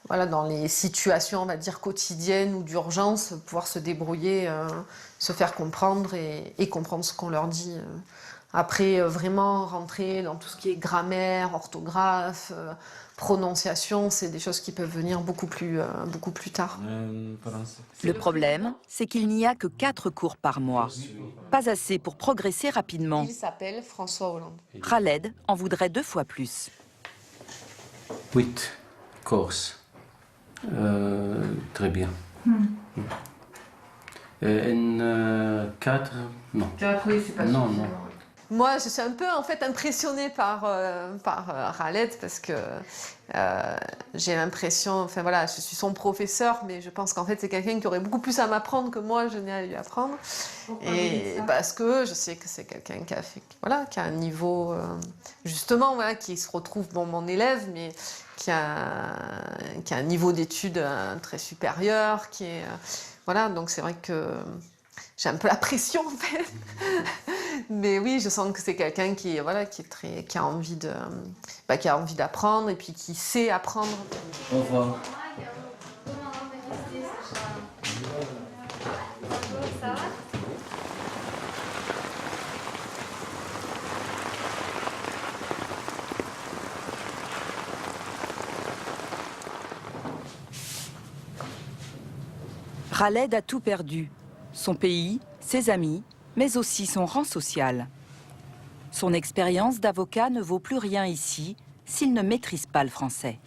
voilà, dans les situations, on va dire, quotidiennes ou d'urgence, pouvoir se débrouiller, se faire comprendre et comprendre ce qu'on leur dit. Après, vraiment rentrer dans tout ce qui est grammaire, orthographe, prononciation, c'est des choses qui peuvent venir beaucoup plus tard. Le problème, c'est qu'il n'y a que 4 cours par mois. Pas assez pour progresser rapidement. Il s'appelle François Hollande. Khaled en voudrait 2 fois plus. 8 courses. Très bien. 4, non. 4, oui, c'est pas Non, suffisant. non. Moi, je suis un peu en fait impressionnée par Khaled parce que j'ai l'impression, enfin voilà, je suis son professeur, mais je pense qu'en fait c'est quelqu'un qui aurait beaucoup plus à m'apprendre que moi je n'ai à lui apprendre. Et parce que je sais que c'est quelqu'un qui a fait, voilà, qui a un niveau justement, voilà, qui se retrouve mon élève, mais qui a un niveau d'études très supérieur, qui est voilà, donc c'est vrai que j'ai un peu la pression en fait. Mais oui, je sens que c'est quelqu'un qui a envie d'apprendre et puis qui sait apprendre. Au revoir. Khaled a tout perdu. Son pays, ses amis, mais aussi son rang social. Son expérience d'avocat ne vaut plus rien ici s'il ne maîtrise pas le français.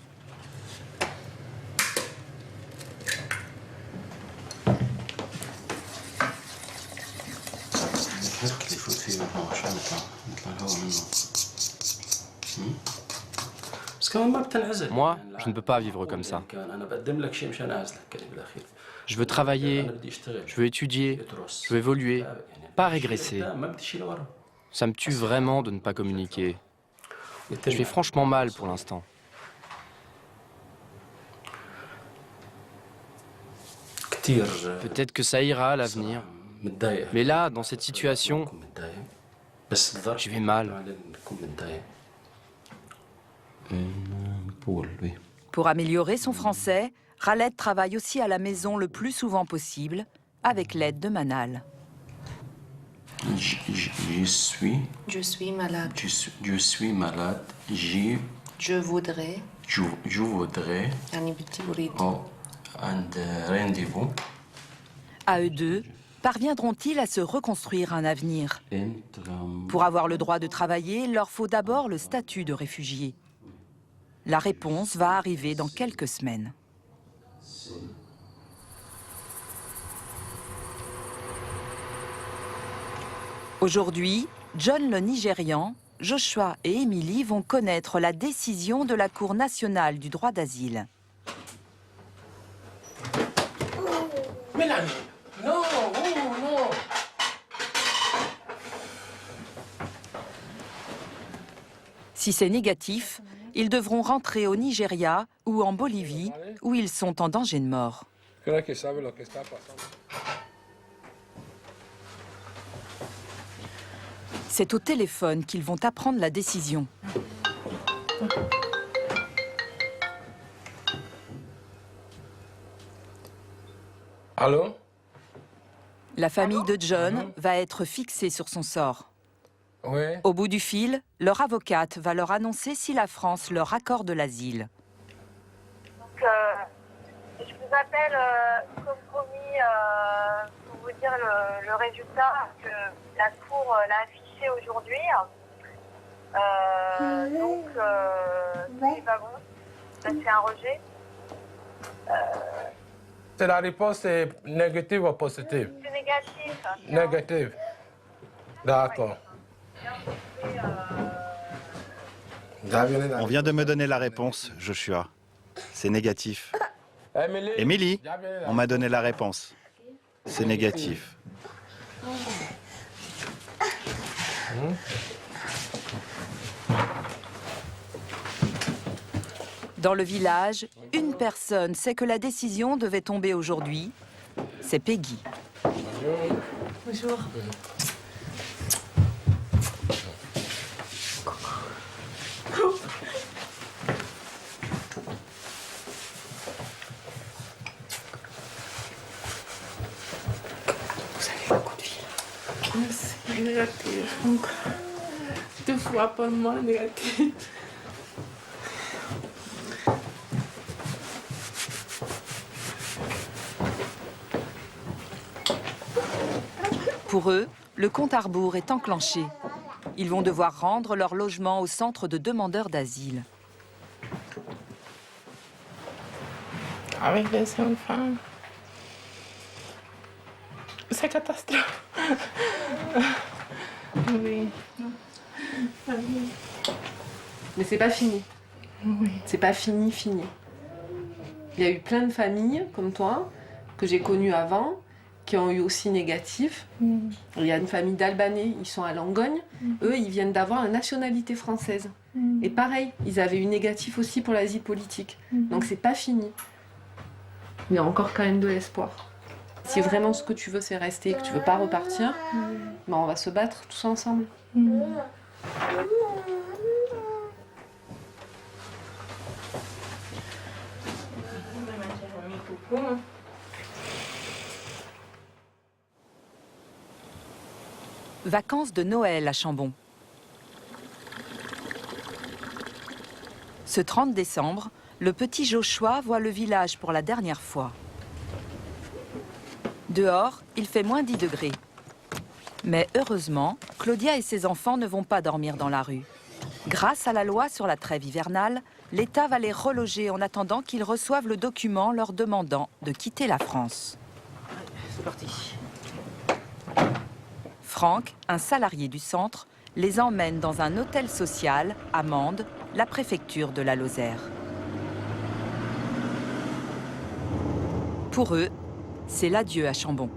Moi, je ne peux pas vivre comme ça. Je veux travailler, je veux étudier, je veux évoluer, pas régresser. Ça me tue vraiment de ne pas communiquer. Je fais franchement mal pour l'instant. Peut-être que ça ira à l'avenir. Mais là, dans cette situation, je vais mal. Pour améliorer son français, Khaled travaille aussi à la maison le plus souvent possible, avec l'aide de Manal. Je suis malade. Je suis malade. Je voudrais. Je voudrais. Un rendez-vous. À eux deux, parviendront-ils à se reconstruire un avenir? Pour avoir le droit de travailler, il leur faut d'abord le statut de réfugié. La réponse va arriver dans quelques semaines. Aujourd'hui, John le Nigérian, Joshua et Emily vont connaître la décision de la Cour nationale du droit d'asile. Mélanie, non, non. Si c'est négatif, ils devront rentrer au Nigeria ou en Bolivie, où ils sont en danger de mort. C'est au téléphone qu'ils vont apprendre la décision. Allô? La famille de John va être fixée sur son sort. Oui. Au bout du fil, leur avocate va leur annoncer si la France leur accorde l'asile. Je vous appelle, comme promis, pour vous dire le résultat que la Cour l'a affiché aujourd'hui. Donc, c'est pas bon. Ça, c'est un rejet. C'est la réponse est négative ou positive? C'est négatif. Négative. D'accord. On vient de me donner la réponse, Joshua. C'est négatif. Émilie, on m'a donné la réponse. C'est négatif. Dans le village, une personne sait que la décision devait tomber aujourd'hui. C'est Peggy. Bonjour. Vous avez beaucoup de vie. C'est négatif. Donc, 2 fois par mois négatif. Pour eux, le compte à rebours est enclenché. Ils vont devoir rendre leur logement au centre de demandeurs d'asile. Avec les enfants, c'est catastrophe. Oui. Mais c'est pas fini. Oui. C'est pas fini. Il y a eu plein de familles comme toi, que j'ai connues avant, qui ont eu aussi négatif. Il y a une famille d'Albanais, ils sont à Langogne. Eux, ils viennent d'avoir la nationalité française. Et pareil, ils avaient eu négatif aussi pour l'asile politique. Donc c'est pas fini. Il y a encore quand même de l'espoir. Si vraiment ce que tu veux c'est rester et que tu veux pas repartir, ben on va se battre tous ensemble. Vacances de Noël à Chambon. Ce 30 décembre, le petit Joshua voit le village pour la dernière fois. Dehors, il fait moins 10 degrés. Mais heureusement, Claudia et ses enfants ne vont pas dormir dans la rue. Grâce à la loi sur la trêve hivernale, l'État va les reloger en attendant qu'ils reçoivent le document leur demandant de quitter la France. C'est parti. Franck, un salarié du centre, les emmène dans un hôtel social à Mende, la préfecture de la Lozère. Pour eux, c'est l'adieu à Chambon.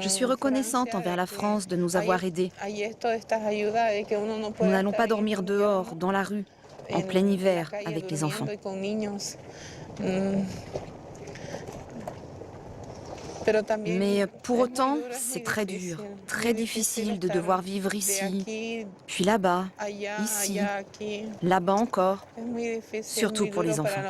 Je suis reconnaissante envers la France de nous avoir aidés. Nous n'allons pas dormir dehors, dans la rue, en plein hiver, avec les enfants. Mais pour autant, c'est très dur, très difficile de devoir vivre ici, puis là-bas, ici, là-bas encore, surtout pour les enfants.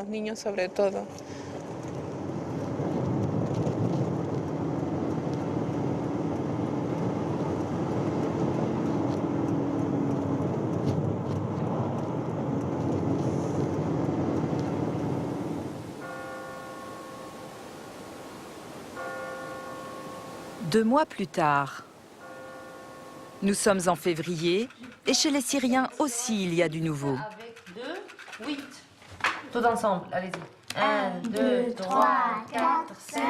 Deux mois plus tard, nous sommes en février et chez les Syriens aussi il y a du nouveau. Avec 2, 8. Tout ensemble, allez-y. 1, 2, 3, 4, 5,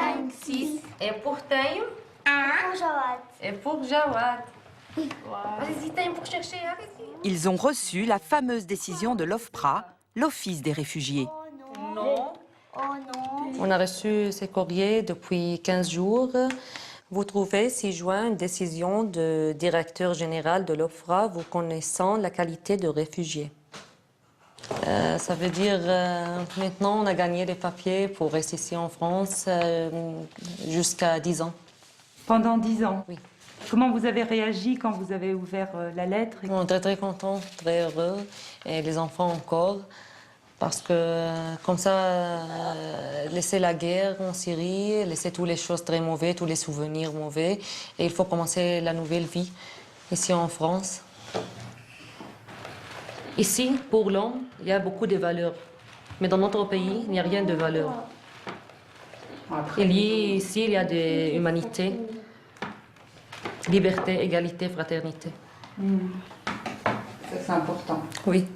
6. Et pour Taïm? Pour Jawad. Et pour Jawad. Allez-y, Taïm, pour chercher, allez-y. Ils ont reçu la fameuse décision de l'OFPRA, l'Office des réfugiés. Non. Oh non. On a reçu ces courriers depuis 15 jours. Vous trouvez 6 juin une décision du directeur général de l'OFPRA vous connaissant la qualité de réfugié. Ça veut dire maintenant on a gagné les papiers pour rester ici en France jusqu'à 10 ans. Pendant 10 ans? Oui. Comment vous avez réagi quand vous avez ouvert la lettre? On est très très contents, très heureux, et les enfants encore. Parce que comme ça, laisser la guerre en Syrie, laisser toutes les choses très mauvaises, tous les souvenirs mauvais, et il faut commencer la nouvelle vie ici en France. Ici, pour l'homme, il y a beaucoup de valeurs. Mais dans notre pays, il n'y a rien de valeur. Ici, il y a de l'humanité, liberté, égalité, fraternité. Ça, c'est important. Oui.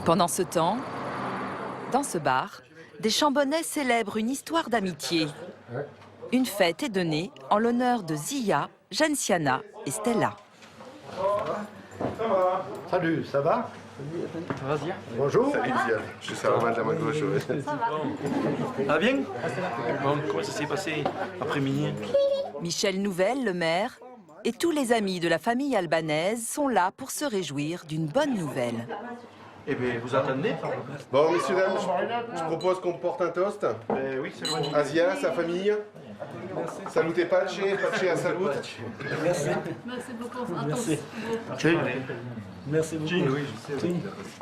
Pendant ce temps, dans ce bar, des Chambonnais célèbrent une histoire d'amitié. Une fête est donnée en l'honneur de Zia, Jansiana et Stella. Ça va. Salut, ça va? Vas-y. Bonjour. Salut Zia, je suis Salman de ma gauche. Ça va bien? Bon, comment ça s'est passé après-midi? Michel Nouvel, le maire, et tous les amis de la famille albanaise sont là pour se réjouir d'une bonne nouvelle. Eh bien, vous attendez? Bon, messieurs, dames, je propose qu'on porte un toast. Oui, c'est bon. À Zia, sa famille. Salute Pace, Pace à salut. Merci. Merci beaucoup à Merci. tous. Merci beaucoup.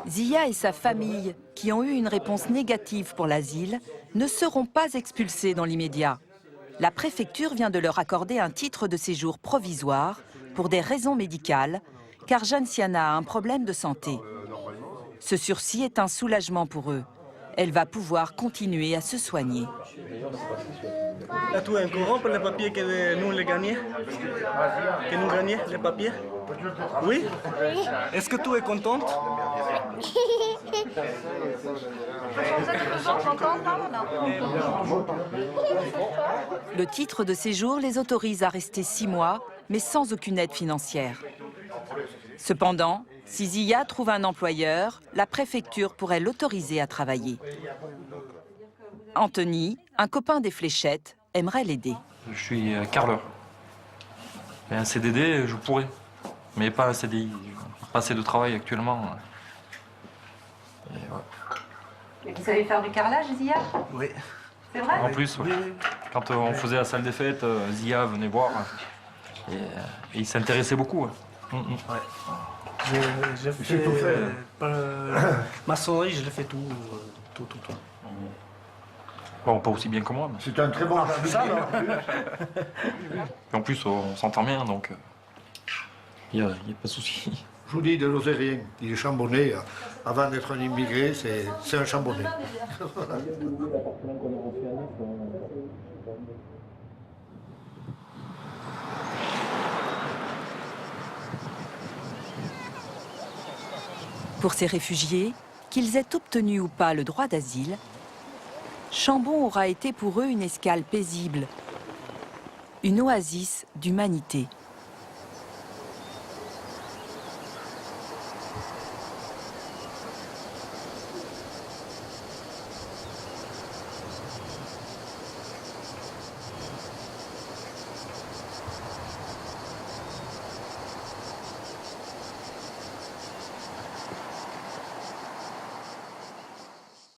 Zia et sa famille, qui ont eu une réponse négative pour l'asile, ne seront pas expulsés dans l'immédiat. La préfecture vient de leur accorder un titre de séjour provisoire pour des raisons médicales, car Jansiana a un problème de santé. Ce sursis est un soulagement pour eux. Elle va pouvoir continuer à se soigner. Là, tu es au courant pour les papiers que nous les gagnons? Que nous gagnons les papiers? Oui? Est-ce que tu es contente? Le titre de séjour les autorise à rester 6 mois, mais sans aucune aide financière. Cependant, si Zia trouve un employeur, la préfecture pourrait l'autoriser à travailler. Anthony, un copain des fléchettes, aimerait l'aider. Je suis carreleur. Et un CDD, je pourrais, mais pas un CDI. Pas assez de travail actuellement. Et ouais. Et vous savez faire du carrelage, Zia? Oui. C'est vrai? En plus, ouais. Quand on faisait la salle des fêtes, Zia venait voir et il s'intéressait beaucoup. Ouais. Je fais tout maçonnerie, je le fais tout. Bon, pas aussi bien que moi. Mais... C'est un très bon ça, non? Et en plus, on s'entend bien, donc il n'y a pas de souci. Je vous dis, de l'oser rien. Il est chambonné. Avant d'être un immigré, c'est un chambonné. Pour ces réfugiés, qu'ils aient obtenu ou pas le droit d'asile, Chambon aura été pour eux une escale paisible, une oasis d'humanité.